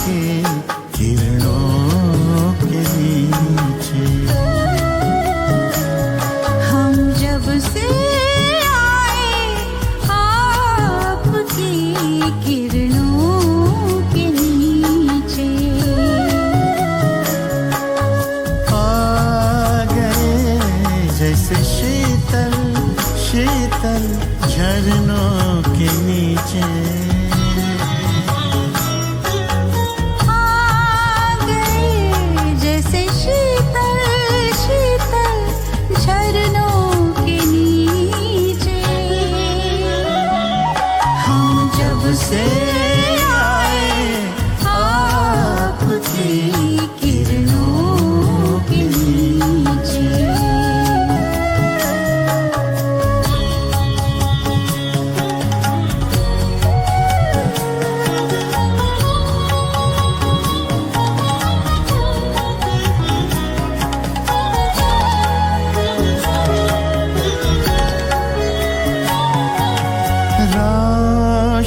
की किरणों के नीचे। हम जब से आए आपकी किरणों के नीचे, आ गए जैसे शीतल शीतल झरनों के नीचे। आ गए जैसे शीतल शीतल झरनों के नीचे। हम जब से आए आपकी किरणों के नीचे।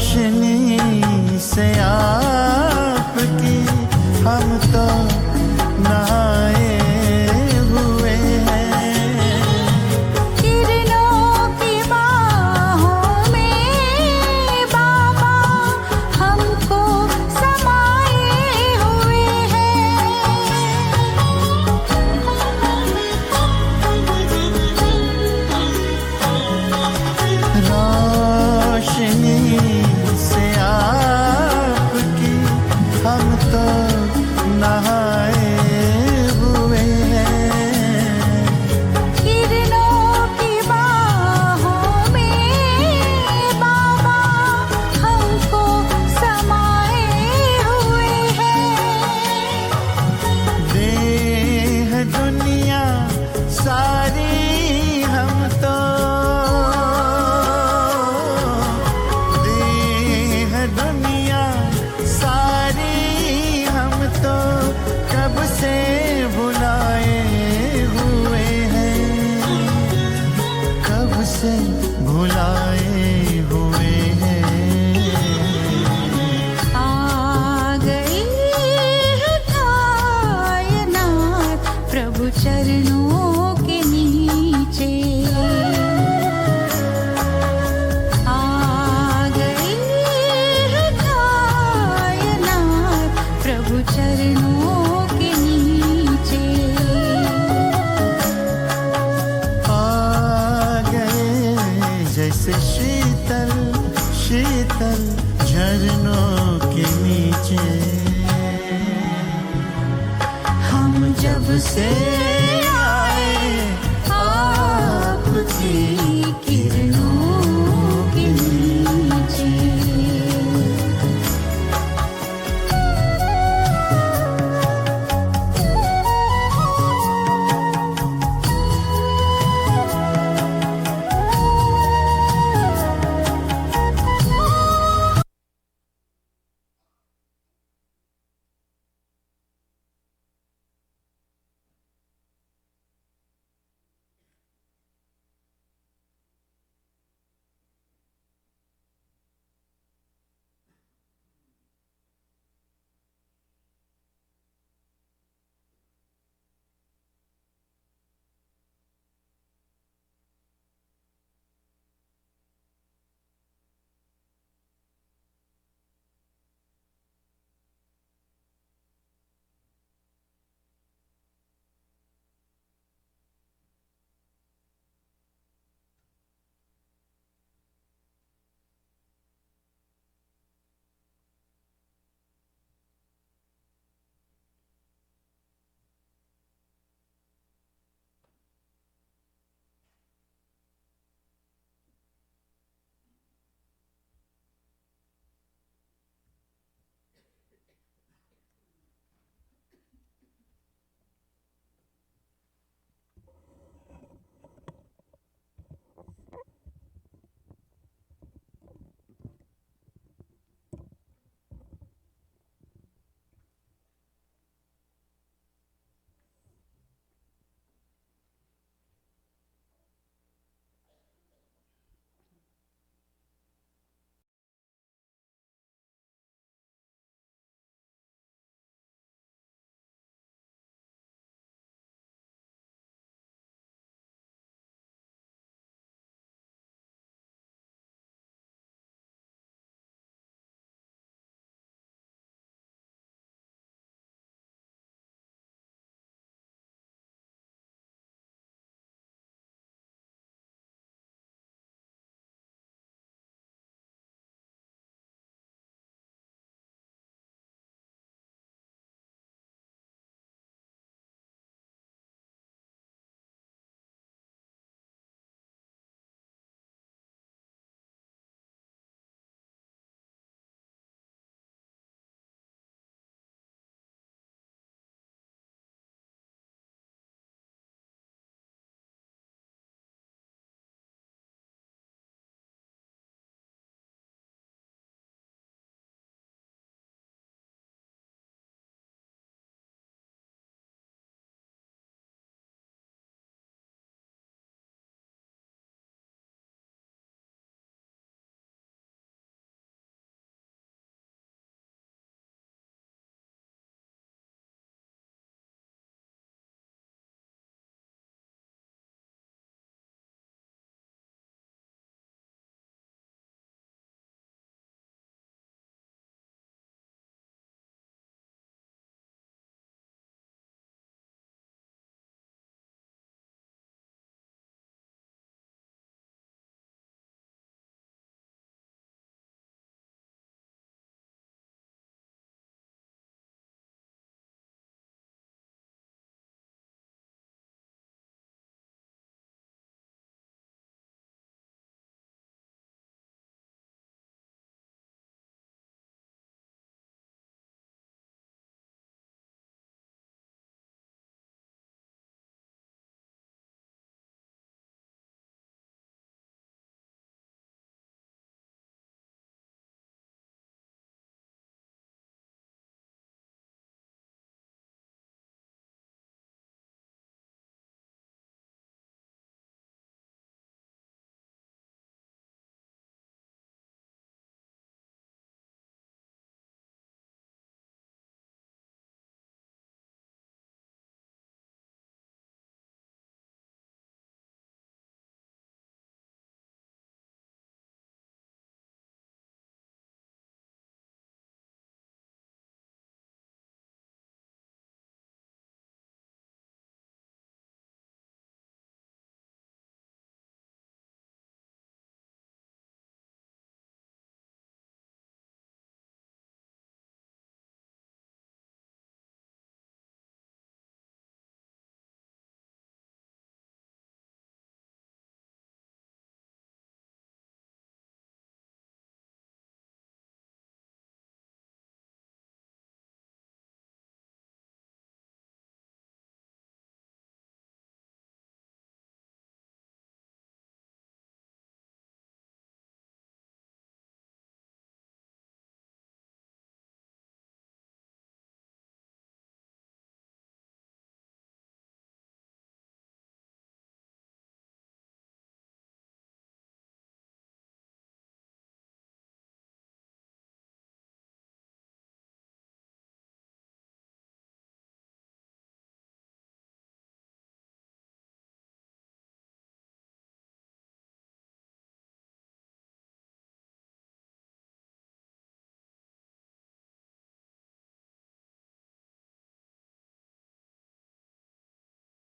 रोशनी से आपकी हम तो नहाए हुए हैं। किरणों की बाहों में बाबा हमको समाए हुए हैं। रोशनी से आपकी हम तो नहाए हुए हैं। किरणों की बाहों में बाबा हमको समाए हुए हैं। देह दुनिया सारी हम तो, देह दुनिया सारी हम तो कब से भुलाए हुए हैं, कब से भुलाए हुए हैं। आ गई है कायनात प्रभु चरणों के नीचे। आ गई है कायनात प्रभु चरणों के नीचे। आ गए जैसे शीतल शीतल झरनों के नीचे। हम जब से आए आपकी किरणों के नीचे।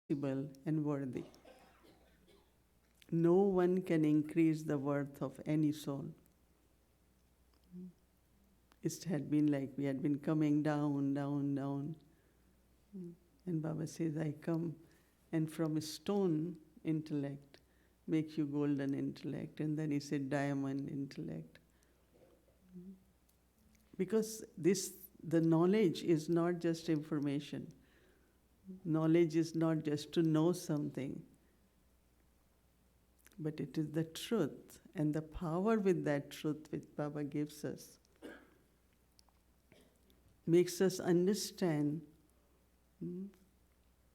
possible and worthy. No one can increase the worth of any soul. It had been like we had been coming down, down, down. And Baba says, I come and from a stone intellect make you golden intellect. And then he said diamond intellect. Because the knowledge is not just information. Knowledge is not just to know something, but it is the truth and the power with that truth which Baba gives us. Makes us understand,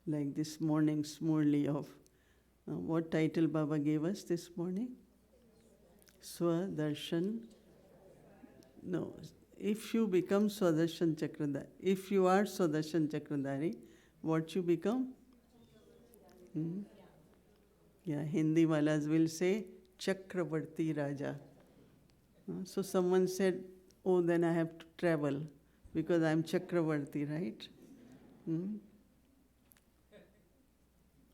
like this morning's Murli of, what title Baba gave us this morning? Swadarshan. No, if you become Swadarshan Chakradhari, if you are Swadarshan Chakradhari, what you become? Yeah, Hindi walas will say Chakravarti Raja. So someone said, oh, then I have to travel because I'm Chakravarti, right?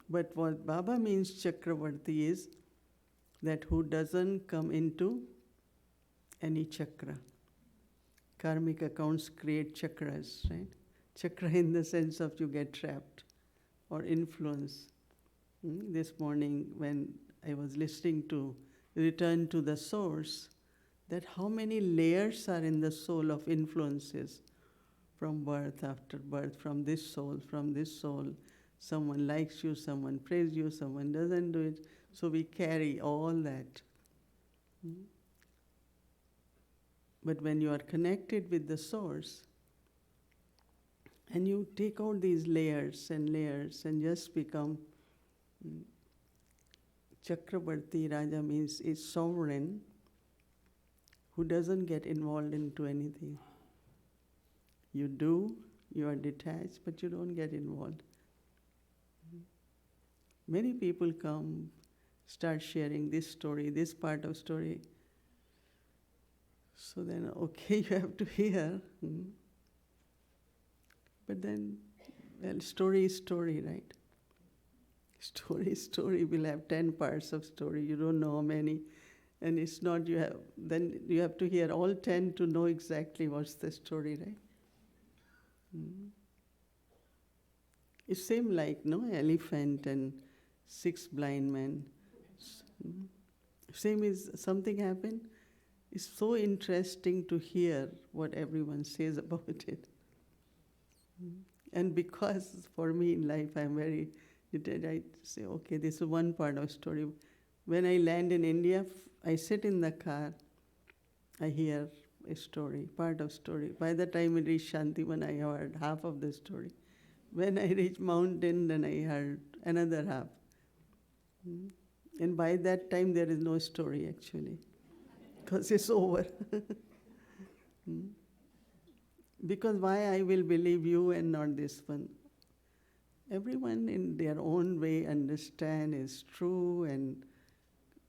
But what Baba means Chakravarti is that who doesn't come into any chakra. Karmic accounts create chakras, right? Chakra in the sense of you get trapped or influence. This morning when I was listening to Return to the Source, that how many layers are in the soul of influences from birth after birth, from this soul, someone likes you, someone praises you, someone doesn't do it. So we carry all that. But when you are connected with the source, and you take out these layers and just become Chakravarti Raja means is sovereign who doesn't get involved into anything. You are detached, but you don't get involved. Many people come, start sharing this story, this part of story. So then, okay, you have to hear. But then, well, story is story, right? Story is story. We'll have 10 parts of story. You don't know how many. And it's not, then you have to hear all 10 to know exactly what's the story, right? It seemed like, elephant and 6 blind men. Same is, something happened. It's so interesting to hear what everyone says about it. And because for me in life, I'm very, I say, okay, this is one part of story. When I land in India, I sit in the car, I hear a story, part of story. By the time I reach Shantivan, I heard half of the story. When I reach mountain, then I heard another half. And by that time, there is no story actually, because it's over. Because why I will believe you and not this one? Everyone in their own way understand is true and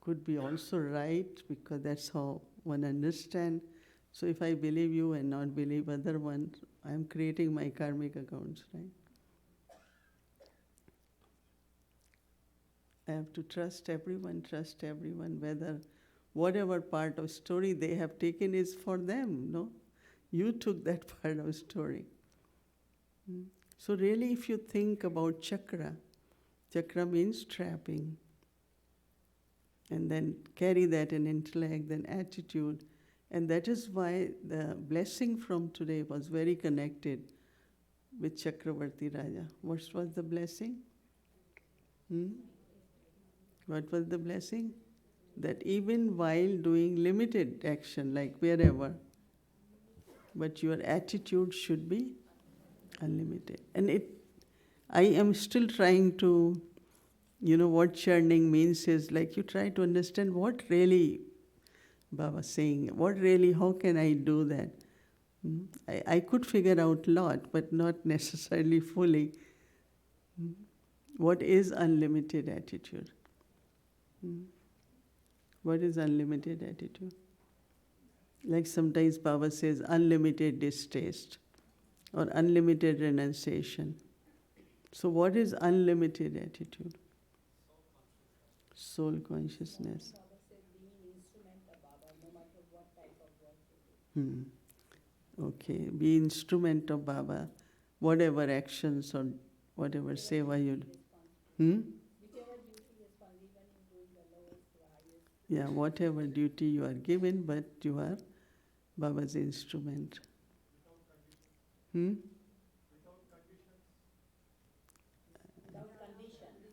could be also right, because that's how one understands. So if I believe you and not believe other one, I'm creating my karmic accounts, right? I have to trust everyone, whether whatever part of story they have taken is for them, no? You took that part of story. So really, if you think about chakra means trapping. And then carry that in intellect, then attitude. And that is why the blessing from today was very connected with Chakravarti Raja. What was the blessing? What was the blessing? That even while doing limited action, like wherever, but your attitude should be unlimited. And I am still trying to, what churning means is like you try to understand what really Baba saying, how can I do that? I could figure out a lot, but not necessarily fully. What is unlimited attitude? What is unlimited attitude? Like sometimes Baba says unlimited distaste or unlimited renunciation. So what is unlimited attitude? Soul consciousness. Okay, be instrument of Baba, whatever actions or whatever seva you do. Hmm? Yeah, whatever duty you are given, but you are Baba's instrument. Hmm?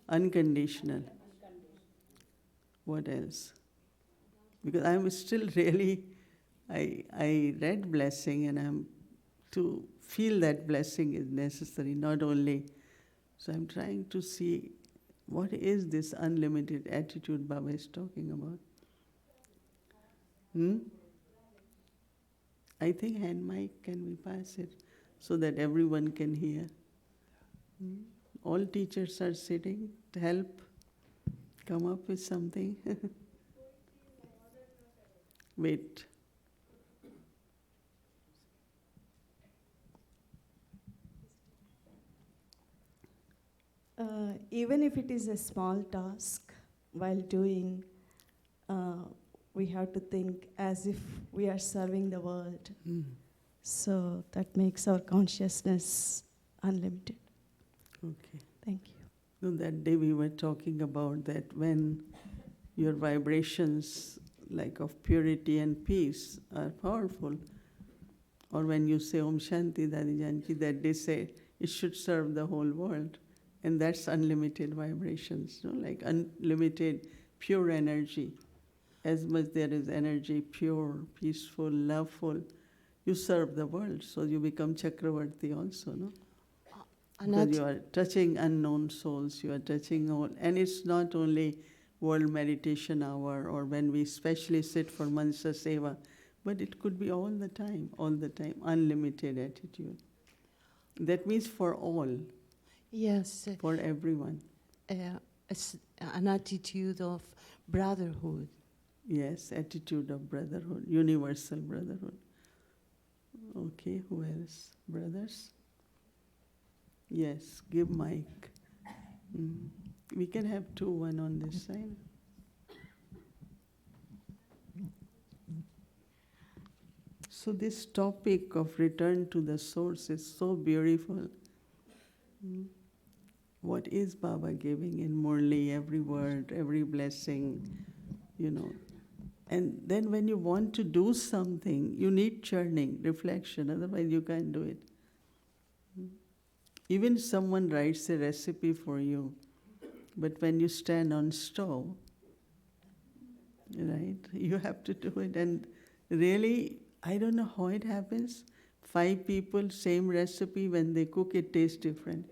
Unconditional. What else? Because I'm still really, I read blessing and I'm to feel that blessing is necessary, not only. So I'm trying to see what is this unlimited attitude Baba is talking about. Hmm? I think hand mic, can we pass it so that everyone can hear? Hmm? All teachers are sitting to help come up with something. Wait. Even if it is a small task, while doing, we have to think as if we are serving the world. So that makes our consciousness unlimited. Okay. Thank you. So that day we were talking about that when your vibrations like of purity and peace are powerful, or when you say Om Shanti Dadi Janki, that they say it should serve the whole world. And that's unlimited vibrations, like unlimited pure energy. As much there is energy, pure, peaceful, loveful, you serve the world, so you become Chakravarti also, no? Because you are touching unknown souls, you are touching all, and it's not only World Meditation Hour or when we specially sit for Mansa Seva, but it could be all the time, unlimited attitude. That means for all. Yes. For everyone. An attitude of brotherhood. Yes, attitude of brotherhood, universal brotherhood. Okay, who else? Brothers? Yes, give mic. We can have two, one on this side. So this topic of return to the source is so beautiful. What is Baba giving in Murli, every word, every blessing, And then when you want to do something, you need churning, reflection, otherwise you can't do it. Even someone writes a recipe for you, but when you stand on stove, right, you have to do it. And really, I don't know how it happens. 5 people, same recipe, when they cook, it tastes different.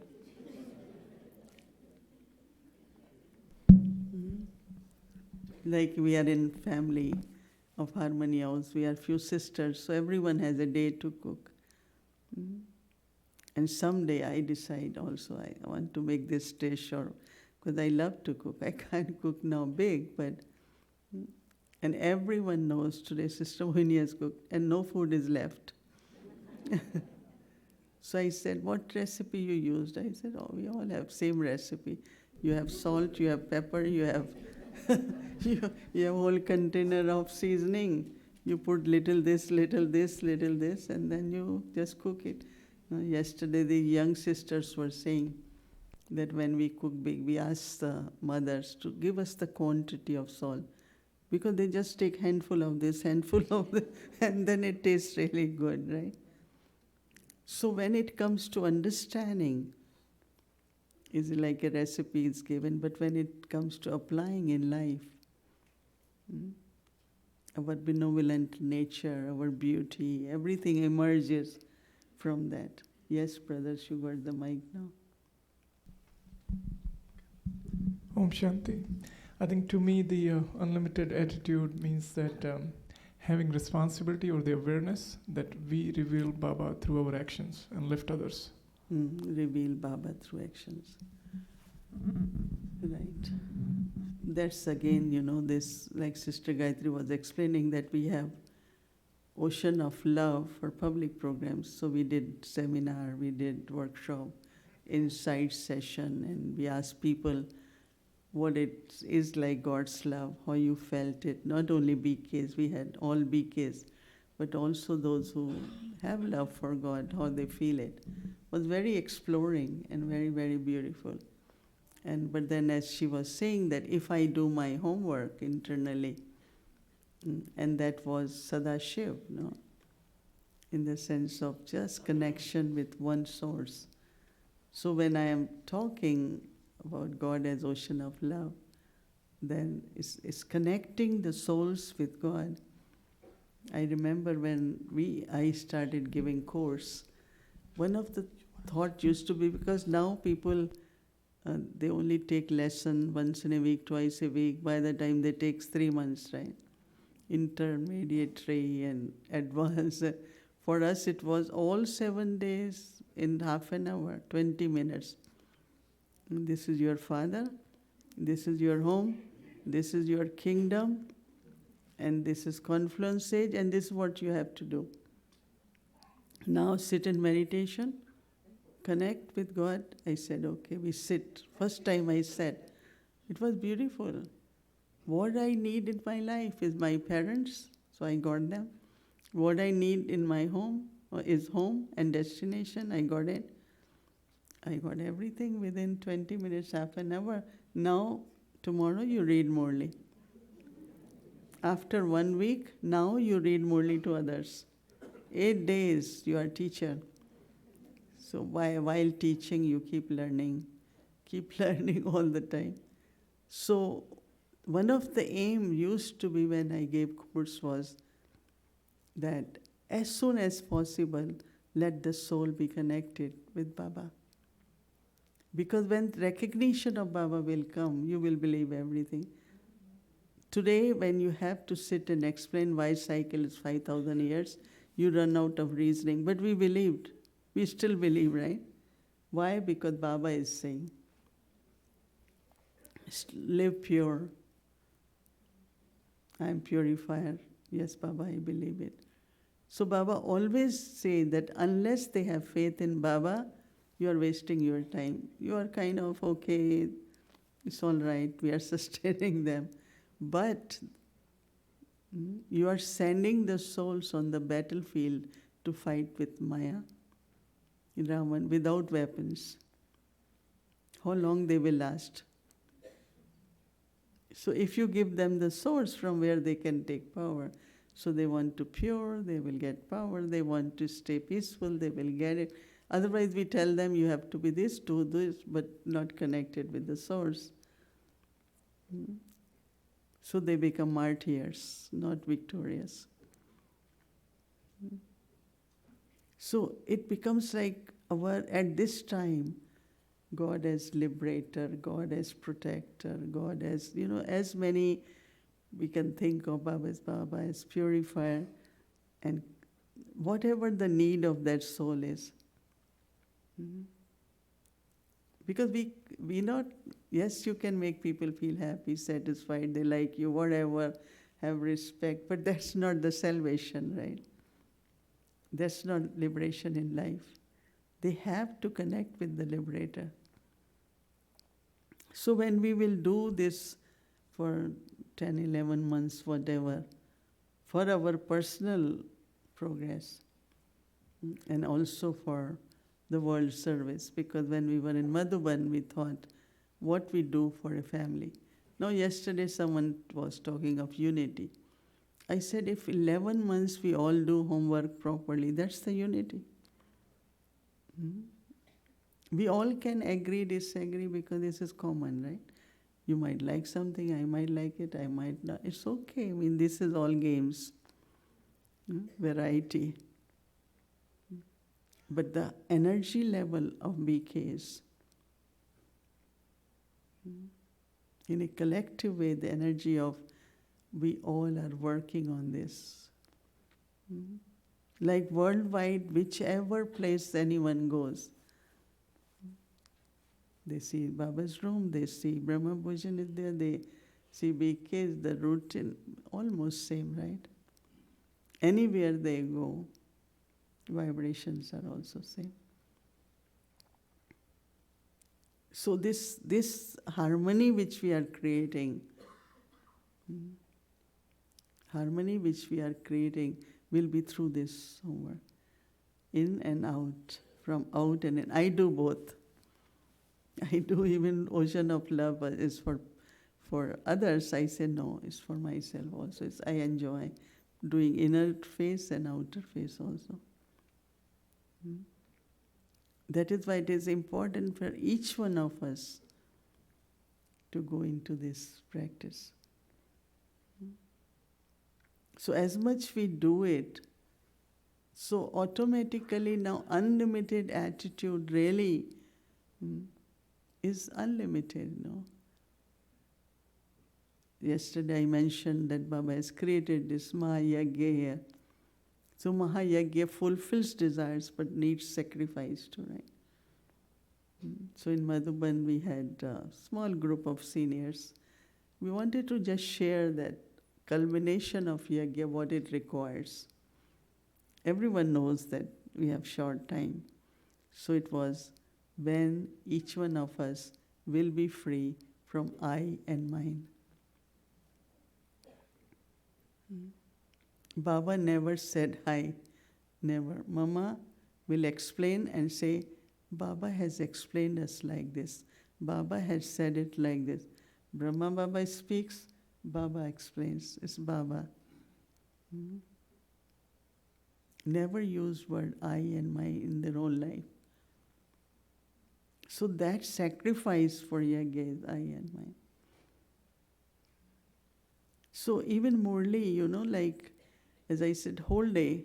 Like we are in family of Harmony House, we are few sisters, so everyone has a day to cook. And someday I decide also I want to make this dish, or because I love to cook. I can't cook now big, but and everyone knows today Sister Mohini has cooked and no food is left. So I said, what recipe you used? I said, oh, we all have same recipe. You have salt, you have pepper, you have you have whole container of seasoning. You put little this, and then you just cook it. Yesterday the young sisters were saying that when we cook big, we ask the mothers to give us the quantity of salt, because they just take handful of this, handful of this, and then it tastes really good, right? So when it comes to understanding, is like a recipe is given, but when it comes to applying in life, our benevolent nature, our beauty, everything emerges from that. Yes, brothers, you got the mic now. Om Shanti. I think to me the unlimited attitude means that having responsibility or the awareness that we reveal Baba through our actions and lift others. Reveal Baba through actions. Right. That's again, this, like Sister Gayatri was explaining, that we have ocean of love for public programs. So we did seminar, we did workshop, insight session, and we asked people what it is like God's love, how you felt it. Not only BKs, we had all BKs, but also those who have love for God, how they feel it. Was very exploring and very, very beautiful. But then as she was saying that if I do my homework internally, and that was Sadashiv, no? In the sense of just connection with one source. So when I am talking about God as ocean of love, then it's connecting the souls with God. I remember when I started giving course, one of the thought used to be, because now people, they only take lesson once in a week, twice a week. By the time they take 3 months, right? Intermediary and advanced. For us, it was all 7 days in half an hour, 20 minutes. And this is your father, this is your home, this is your kingdom, and this is confluence stage, and this is what you have to do. Now sit in meditation, connect with God. I said, okay, we sit. First time I said, it was beautiful. What I need in my life is my parents, so I got them. What I need in my home is home and destination, I got it. I got everything within 20 minutes, half an hour. Now, tomorrow you read Murli. After 1 week, now you read Murli to others. 8 days, you are teacher. So while teaching, you keep learning all the time. So one of the aim used to be when I gave course was that as soon as possible, let the soul be connected with Baba. Because when recognition of Baba will come, you will believe everything. Today, when you have to sit and explain why cycle is 5,000 years, you run out of reasoning. But we believed. We still believe, right? Why? Because Baba is saying, live pure. I am purifier. Yes, Baba, I believe it. So Baba always say that unless they have faith in Baba, you are wasting your time. You are kind of, okay, it's all right, we are sustaining them. But you are sending the souls on the battlefield to fight with Maya, Raman, without weapons. How long they will last? So if you give them the source from where they can take power, so they want to pure, they will get power. They want to stay peaceful, they will get it. Otherwise, we tell them you have to be this, do this, but not connected with the source. So they become martyrs, not victorious. So it becomes like at this time, God as liberator, God as protector, God as, as many we can think of Baba as purifier, and whatever the need of that soul is. Because we not, yes, you can make people feel happy, satisfied, they like you, whatever, have respect, but that's not the salvation, right? That's not liberation in life. They have to connect with the liberator. So when we will do this for 10, 11 months, whatever, for our personal progress, and also for the world service, because when we were in Madhuban, we thought, what we do for a family. Now, yesterday someone was talking of unity. I said, if 11 months we all do homework properly, that's the unity. We all can agree, disagree, because this is common, right? You might like something, I might like it, I might not. It's okay. I mean, this is all games, variety. But the energy level of BKs, in a collective way, the energy of we all are working on this. Like worldwide, whichever place anyone goes, they see Baba's room, they see Brahma Bhojan is there, they see BKs, the routine, almost same, right? Anywhere they go, vibrations are also same. So this harmony which we are creating, harmony which we are creating will be through this homework. In and out, from out and in. I do both. I do even Ocean of Love is for others. I say no, it's for myself also. I enjoy doing inner face and outer face also. That is why it is important for each one of us to go into this practice. So as much we do it, so automatically now unlimited attitude really is unlimited, no? Yesterday I mentioned that Baba has created this Mahayagya here. So Mahayagya fulfills desires but needs sacrifice too, right? So in Madhuban we had a small group of seniors. We wanted to just share that culmination of Yagya, what it requires. Everyone knows that we have short time. So it was when each one of us will be free from I and mine. Baba never said hi, never. Mama will explain and say, Baba has explained us like this. Baba has said it like this. Brahma Baba speaks, Baba explains. It's Baba. Never use word I and my in their own life. So that sacrifice for Yagya is I and mine. So even Murli, like as I said, whole day,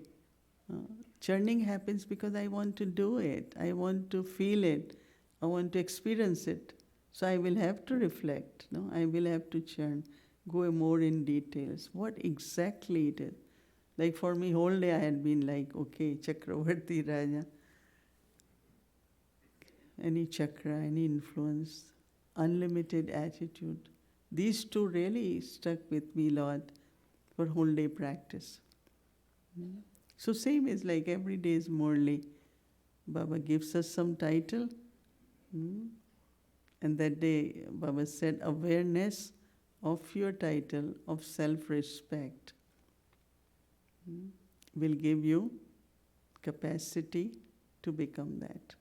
churning happens because I want to do it. I want to feel it. I want to experience it. So I will have to reflect. No, I will have to churn, go more in details. What exactly it is. Like for me, whole day I had been like, okay, Chakravarti Raja. Any chakra, any influence, unlimited attitude. These two really stuck with me a lot for whole day practice. So same is like every day is Murli. Baba gives us some title. And that day Baba said, awareness of your title of self-respect will give you capacity to become that.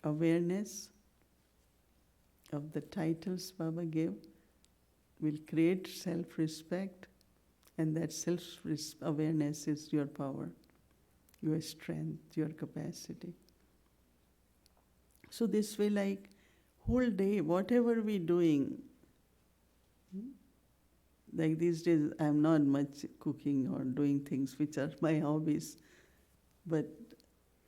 Awareness of the titles Baba gave will create self-respect, and that self-awareness is your power, your strength, your capacity. So this way, like whole day, whatever we're doing, like these days I'm not much cooking or doing things which are my hobbies, but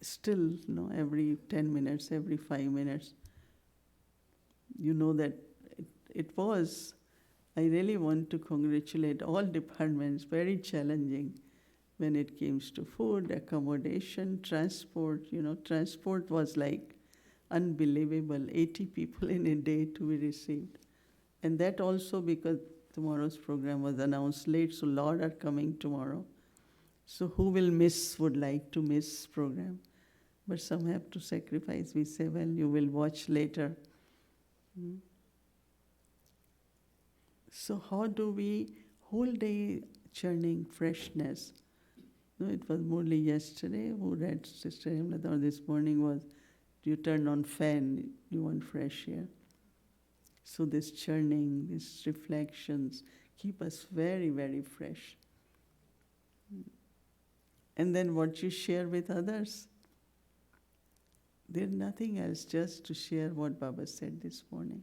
still, every 10 minutes, every 5 minutes, that it was, I really want to congratulate all departments, very challenging when it came to food, accommodation, transport. Transport was like unbelievable, 80 people in a day to be received. And that also because tomorrow's program was announced late, so a lot are coming tomorrow. So who would like to miss program? But some have to sacrifice. We say, well, you will watch later. So how do we, whole day churning freshness? It was Murli yesterday who read Sister Hemlata, or this morning was, you turn on fan, you want fresh air. So this churning, these reflections keep us very, very fresh. And then what you share with others, there's nothing else, just to share what Baba said this morning,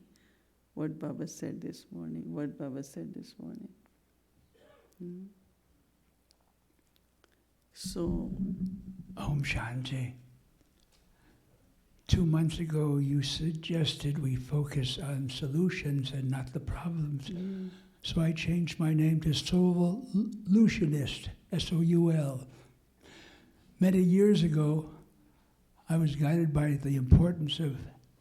what Baba said this morning, what Baba said this morning. So, Om Shanti. 2 months ago, you suggested we focus on solutions and not the problems. So I changed my name to Solutionist, S-O-U-L. Many years ago, I was guided by the importance of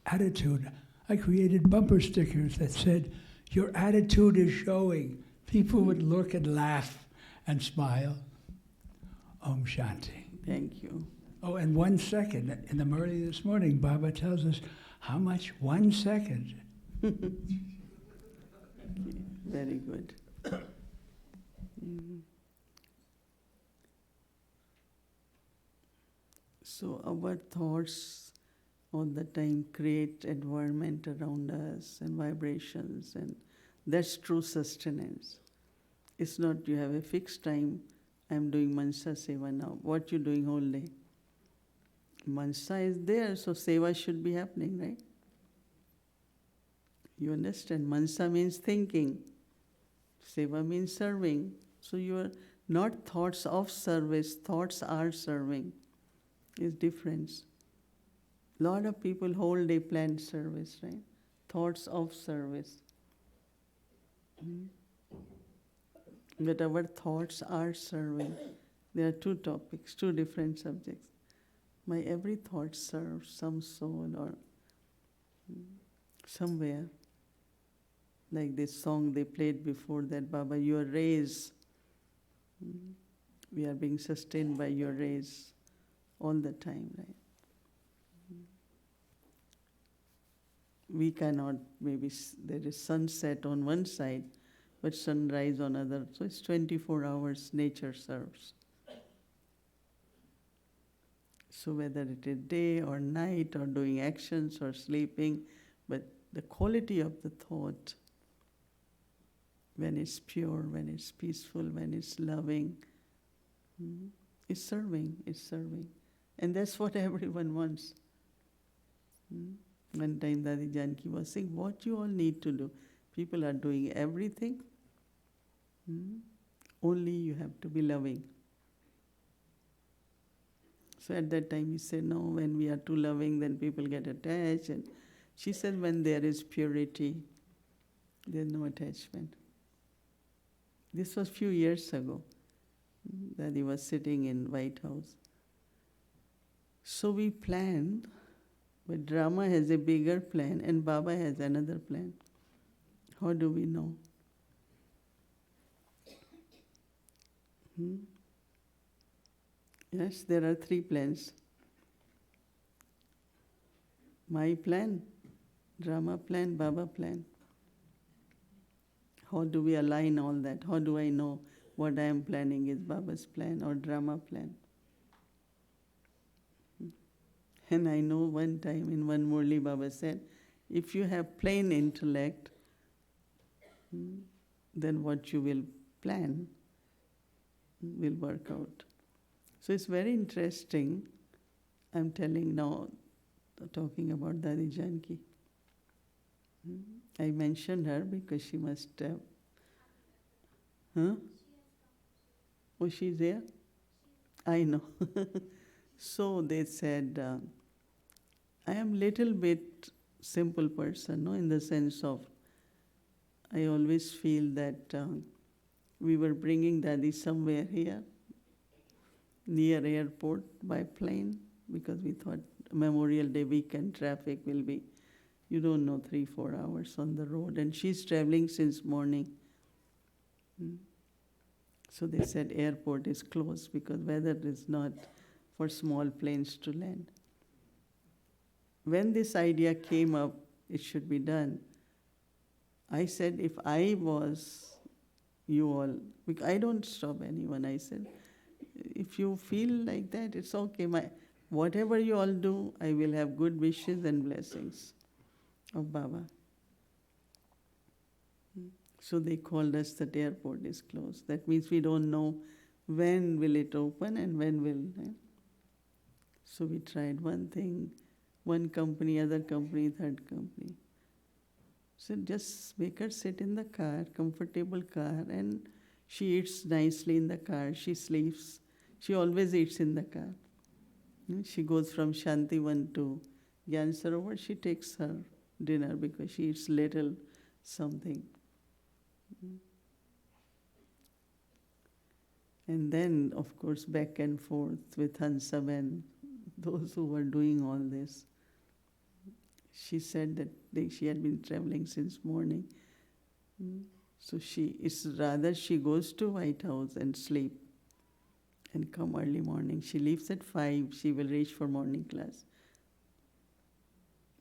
attitude. I created bumper stickers that said, your attitude is showing. People would look and laugh and smile. Om Shanti. Thank you. Oh, and 1 second, in the Murli this morning, Baba tells us How much? 1 second. Very good. So our thoughts all the time create environment around us and vibrations, and that's true sustenance. It's not you have a fixed time, I'm doing Mansa Seva now. What you doing whole day? Mansa is there, so Seva should be happening, right? You understand? Mansa means thinking. Seva means serving. So you are not thoughts of service, thoughts are serving. Is difference. Lot of people whole day plan service, right? Thoughts of service. But our thoughts are serving. There are two topics, two different subjects. My every thought serves some soul or somewhere. Like this song they played before that, Baba, your rays. We are being sustained by your rays all the time, right? We cannot, maybe there is sunset on one side, but sunrise on other. So it's 24 hours nature serves. So whether it is day or night or doing actions or sleeping, but the quality of the thought, when it's pure, when it's peaceful, when it's loving, it's serving, it's serving. And that's what everyone wants. One time Dadi Janki was saying, what you all need to do? People are doing everything. Only you have to be loving. So at that time he said, no, when we are too loving, then people get attached. And she said, when there is purity, there's no attachment. This was few years ago. Daddy was sitting in White House. So we planned, but Brahma has a bigger plan and Baba has another plan. How do we know? Yes, there are 3 plans. My plan, Brahma plan, Baba plan. How do we align all that? How do I know what I am planning is Baba's plan or Brahma plan? And I know one time in one Murli Baba said, if you have plain intellect, then what you will plan will work out. So it's very interesting. I'm telling now, talking about Dadi Janki. I mentioned her because she must have. Huh? Oh, she's there? I know. So they said, I am little bit simple person, no, in the sense of, I always feel that we were bringing Daddy somewhere here, near airport by plane, because we thought Memorial Day weekend traffic will be, you don't know, 3-4 hours on the road. And she's traveling since morning. So they said airport is closed because weather is not for small planes to land. When this idea came up, it should be done. I said, if I was you all, because I don't stop anyone, I said, if you feel like that, it's okay. Whatever you all do, I will have good wishes and blessings of Baba. So they called us that airport is closed. That means we don't know when will it open and when will. So we tried one thing, one company, other company, third company. So just make her sit in the car, comfortable car, and she eats nicely in the car. She sleeps. She always eats in the car. She goes from Shantivan to Gyan Sarovar. She takes her dinner because she eats little something. And then, of course, back and forth with Hansaben, those who were doing all this. She said that she had been traveling since morning. So it's rather she goes to White House and sleep and come early morning. She leaves at 5, she will reach for morning class.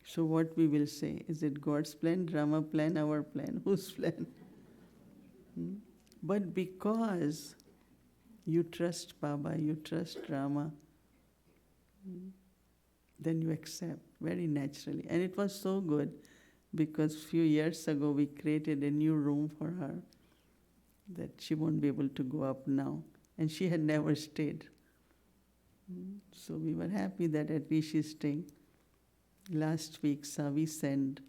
So what we will say? Is it God's plan, drama plan, our plan? Whose plan? But because you trust Baba, you trust Rama, then you accept very naturally. And it was so good because few years ago we created a new room for her that she won't be able to go up now. And she had never stayed. So we were happy that at least she's staying. Last week, Savi sent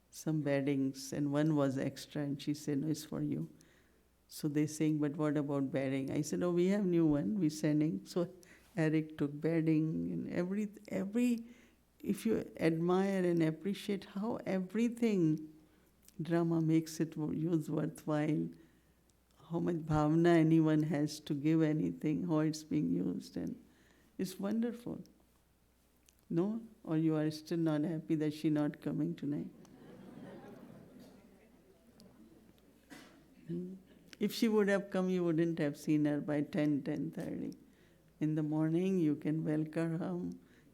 some beddings and one was extra and she said, no, it's for you. So they saying, but what about bedding? I said, oh, we have new one, we're sending. So Eric took bedding and every, if you admire and appreciate how everything drama makes it use worthwhile, how much bhavna anyone has to give anything, how it's being used, and it's wonderful. No? Or you are still not happy that she's not coming tonight? If she would have come, you wouldn't have seen her by 10:30. In the morning, you can welcome her,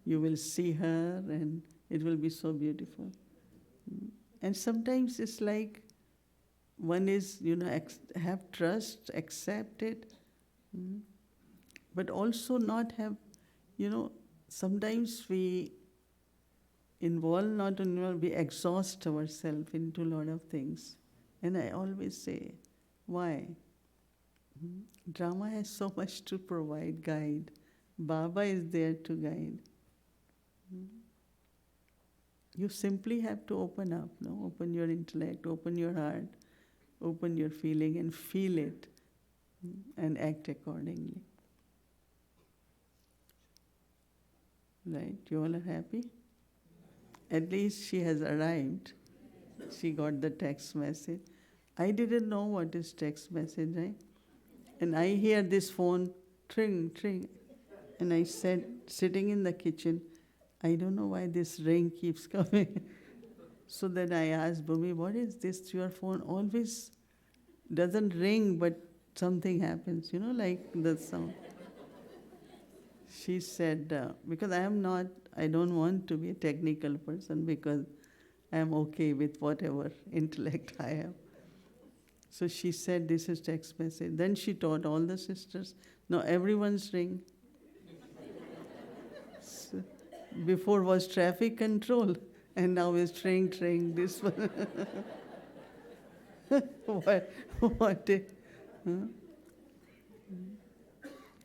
you will see her, and it will be so beautiful. And sometimes it's like one is, have trust, accept it, but also not have, sometimes we we exhaust ourselves into a lot of things. And I always say, why? Drama has so much to provide, guide. Baba is there to guide. You simply have to open up, open your intellect, open your heart, open your feeling and feel it and act accordingly. Right? You all are happy? At least she has arrived. She got the text message. I didn't know what is text message, right? And I hear this phone, tring, tring. And I said, sitting in the kitchen, I don't know why this ring keeps coming. So then I asked Bhumi, what is this? Your phone always doesn't ring, but something happens, like the sound. She said, because I don't want to be a technical person because I am okay with whatever intellect I have. So she said, this is text message. Then she taught all the sisters, now everyone's ring. So before was traffic control, and now is train, this one. What?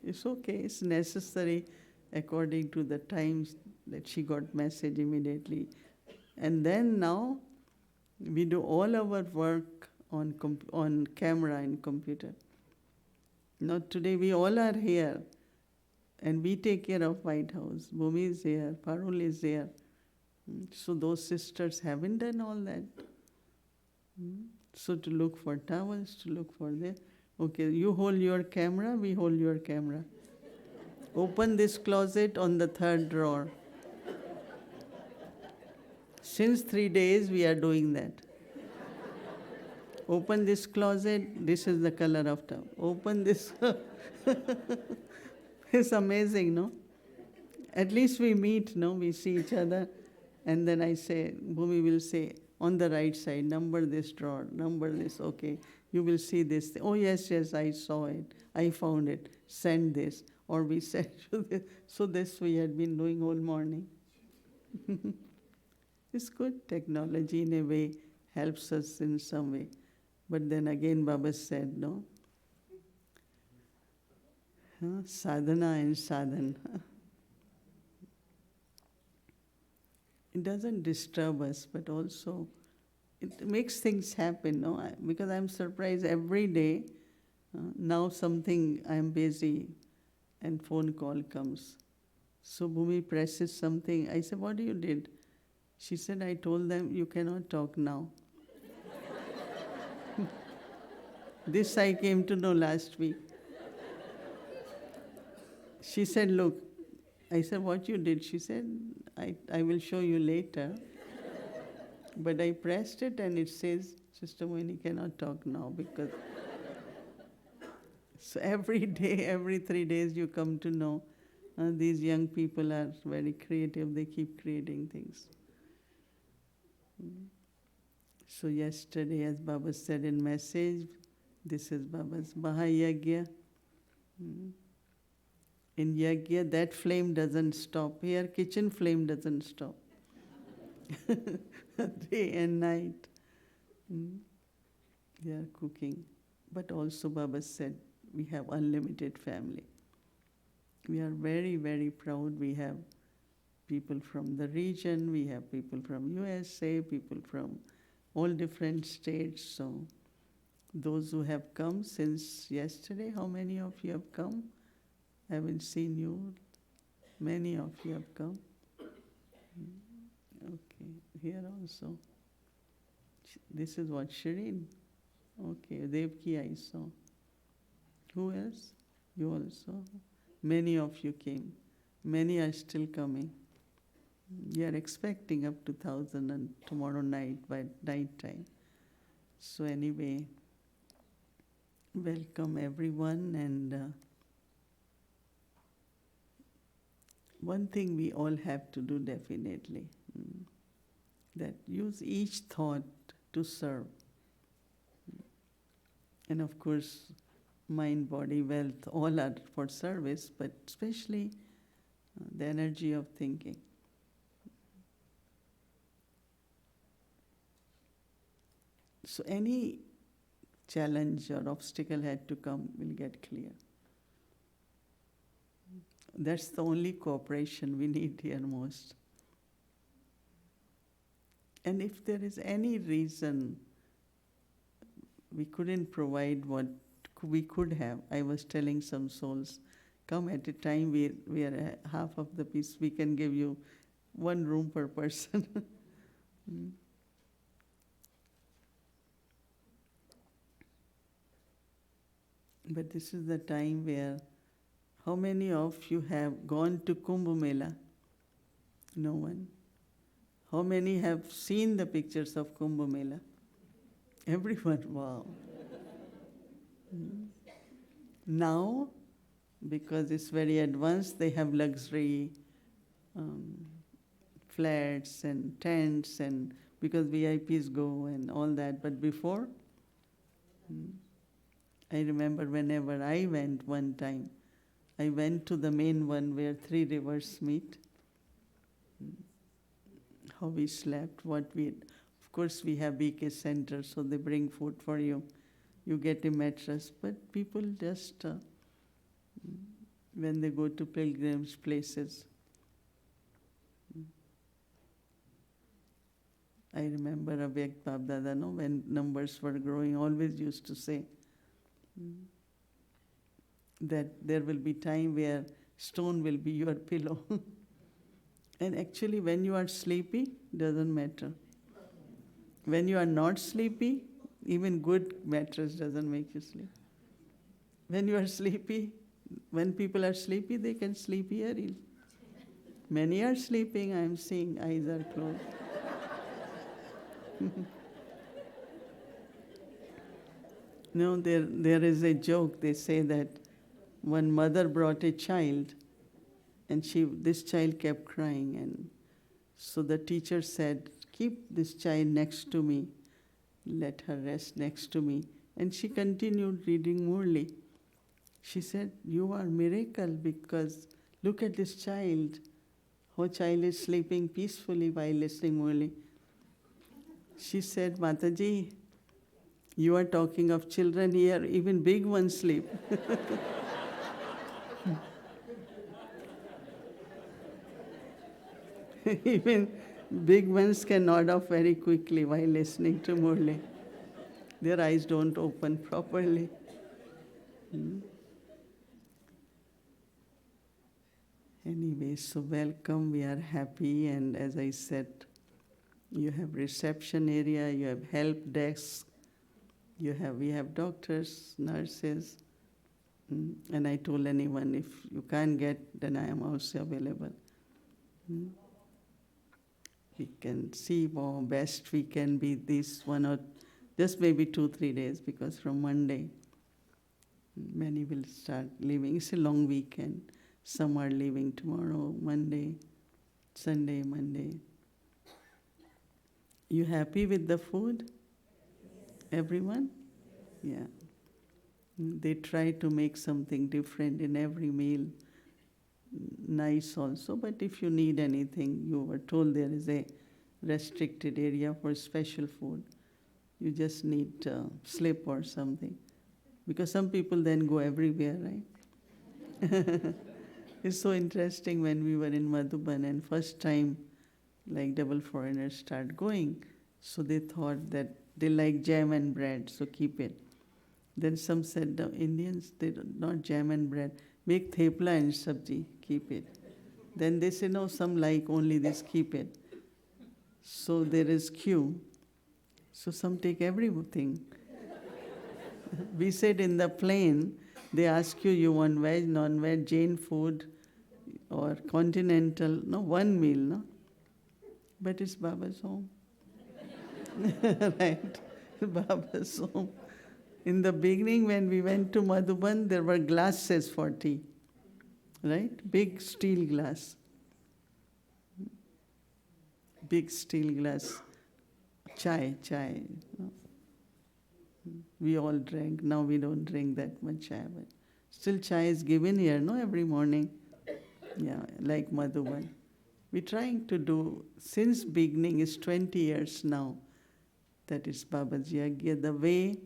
It's okay, it's necessary according to the times that she got message immediately. And then now, we do all our work on camera and computer. Now today we all are here, and we take care of White House. Bhumi is here, Parul is here. So those sisters haven't done all that. So to look for towels, to look for this. Okay, you hold your camera, we hold your camera. Open this closet on the third drawer. Since 3 days we are doing that. Open this closet, this is the color of towel. Open this. It's amazing, no? At least we meet, no? We see each other. And then I say, Bhumi will say, on the right side, number this drawer, number this, okay. You will see this. Oh, yes, I saw it. I found it. Send this. Or we send you this. So this we had been doing all morning. It's good. Technology in a way helps us in some way. But then again, Baba said, no? Sadhana and sadhana. It doesn't disturb us, but also it makes things happen, no? Because I'm surprised every day, now something, I'm busy, and phone call comes. So Bhumi presses something. I said, what you did? She said, I told them, you cannot talk now. This I came to know last week. She said, look. I said, what you did? She said, I will show you later. But I pressed it and it says, Sister Mohini cannot talk now because... So every day, every 3 days you come to know these young people are very creative. They keep creating things. So yesterday, as Baba said in message, this is Baba's Mahayagya. In Yagya, that flame doesn't stop. Here, kitchen flame doesn't stop. Day and night. They are cooking. But also Baba said, we have unlimited family. We are very, very proud. We have people from the region, we have people from USA, people from all different states. So those who have come since yesterday, how many of you have come? I haven't seen you. Many of you have come. Okay, here also. This is what, Shireen? Okay, Devki I saw. Who else? You also. Many of you came. Many are still coming. We are expecting up to 1,000 and tomorrow night by night time. So anyway, welcome everyone. And one thing we all have to do definitely, that use each thought to serve. And of course, mind, body, wealth, all are for service, but especially the energy of thinking. So any challenge or obstacle had to come will get clear. That's the only cooperation we need here most. And if there is any reason we couldn't provide what we could have, I was telling some souls, come at a time we are half of the piece, we can give you one room per person. But this is the time where, how many of you have gone to Kumbh Mela? No one. How many have seen the pictures of Kumbh Mela? Everyone, wow. Now, because it's very advanced, they have luxury flats and tents, and because VIPs go and all that. But before, I remember whenever I went one time, I went to the main one where 3 rivers meet. How we slept, of course we have BK Center, so they bring food for you. You get a mattress, but people just, when they go to pilgrims places. I remember Avyak Bab Dada, no, when numbers were growing, always used to say that there will be time where stone will be your pillow. And actually when you are sleepy, doesn't matter. When you are not sleepy, even good mattress doesn't make you sleep. When you are sleepy, when people are sleepy, they can sleep here. Many are sleeping, I am seeing, eyes are closed. No, there is a joke, they say that one mother brought a child and this child kept crying, and so the teacher said, keep this child next to me, let her rest next to me. And she continued reading Murli. She said, you are miracle, because look at this child, how child is sleeping peacefully while listening Murli. She said, Mataji, you are talking of children here, even big ones sleep. Even big ones can nod off very quickly while listening to Murli. Their eyes don't open properly. Anyway, so welcome, we are happy, and as I said, you have reception area, you have help desk, we have doctors, nurses, and I told anyone, if you can't get, then I am also available. We can see how best we can be this one or just maybe 2-3 days, because from Monday, many will start leaving. It's a long weekend. Some are leaving tomorrow, Monday, Sunday, Monday. You happy with the food? Everyone? Yeah. They try to make something different in every meal. Nice also, but if you need anything, you were told there is a restricted area for special food. You just need slip or something. Because some people then go everywhere, right? It's so interesting when we were in Madhuban and first time like double foreigners start going. So they thought that they like jam and bread, so keep it. Then some said, the Indians, they don't, not jam and bread, make thepla and sabji, keep it. Then they say, no, some like only this, keep it. So there is queue. So some take everything. We said in the plane, they ask you, you want veg, non-veg, Jain food, or continental, no, one meal, no? But it's Baba's home. Right, Baba's home. In the beginning, when we went to Madhuban, there were glasses for tea, right? Big steel glass. Big steel glass. Chai. No? We all drank. Now we don't drink that much chai, but still chai is given here, no, every morning. Yeah, like Madhuban. We're trying to do, since beginning, is 20 years now. That is Baba's Yagya. The way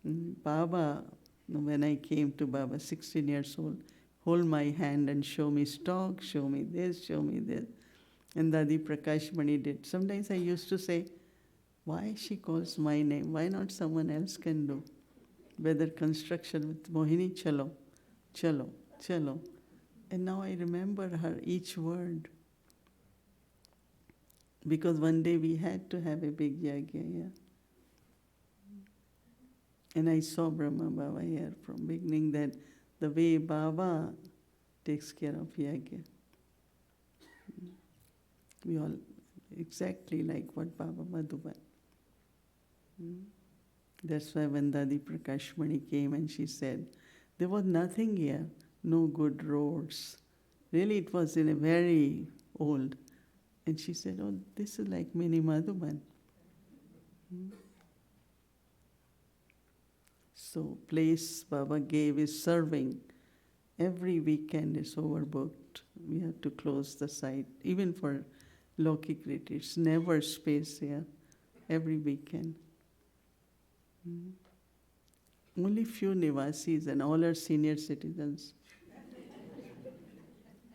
Baba, when I came to Baba, 16 years old, hold my hand and show me stock, show me this. And Dadi Prakash Mani did. Sometimes I used to say, why she calls my name? Why not someone else can do? Whether construction with Mohini, chalo. And now I remember her each word. Because one day we had to have a big yagya, yeah. And I saw Brahma Baba here from beginning that the way Baba takes care of yagya. We all exactly like what Baba Madhuban. That's why when Dadi Prakash Mani came and she said, there was nothing here, no good roads. Really, it was in a very old. And she said, oh, this is like mini Madhuban. So place Baba gave is serving. Every weekend is overbooked. We have to close the site. Even for Lokik retreats, never space here. Every weekend. Only few Nivasis and all are senior citizens.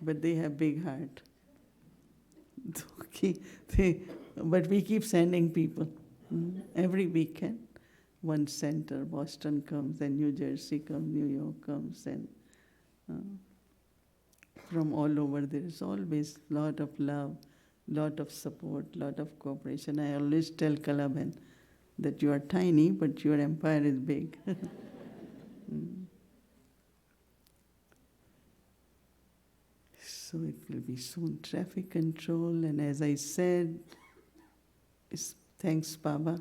But they have big heart. But we keep sending people. Every weekend. One center, Boston comes, and New Jersey comes, New York comes, and from all over there is always lot of love, lot of support, lot of cooperation. I always tell Kalaban that you are tiny, but your empire is big. So it will be soon traffic control, and as I said, thanks Baba.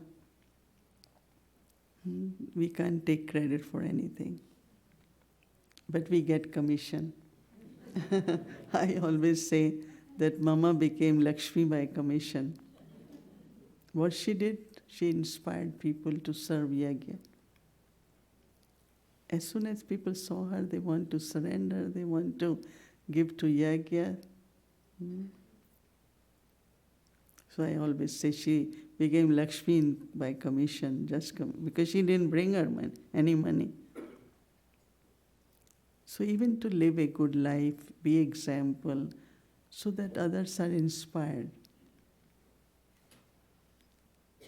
We can't take credit for anything, but we get commission. I always say that Mama became Lakshmi by commission. What she did, she inspired people to serve Yagya. As soon as people saw her, they want to surrender, they want to give to Yagya. So I always say she became Lakshmi by commission, because she didn't bring her any money. So even to live a good life, be example, so that others are inspired.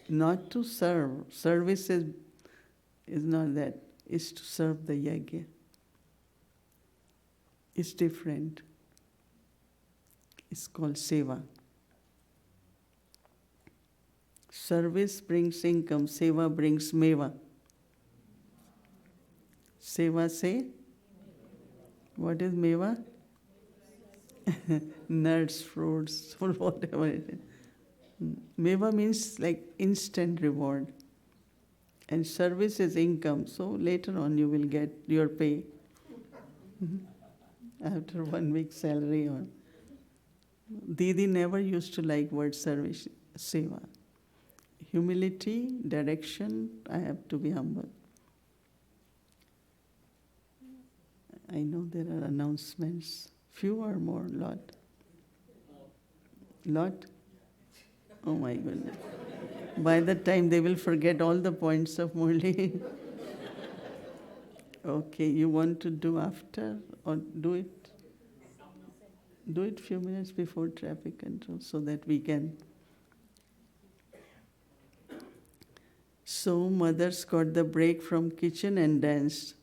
Not to serve. Service is not that. It's to serve the Yagya. It's different. It's called Seva. Service brings income, Seva brings meva. Seva say, what is meva? Nuts, fruits, or whatever it is. Meva means like instant reward. And service is income, so later on you will get your pay. After 1 week salary. Or Didi never used to like word service, Seva. humility, direction, I have to be humble. I know there are announcements. Few or more? Lot? Lot? Oh my goodness. By that time they will forget all the points of Murli. Okay, you want to do after or do it? Do it few minutes before traffic control so that we can. So mothers got the break from kitchen and danced.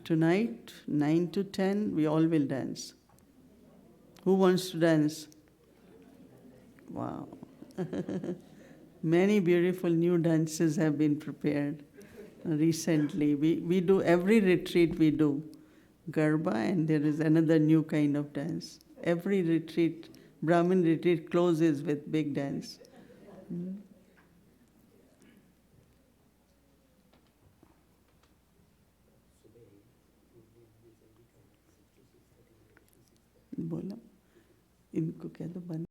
Tonight, 9 to 10, we all will dance. Who wants to dance? Wow. Many beautiful new dances have been prepared recently. We do, every retreat we do Garba, and there is another new kind of dance. Every retreat, Brahmin retreat closes with big dance. बोला इनको कह दो बंद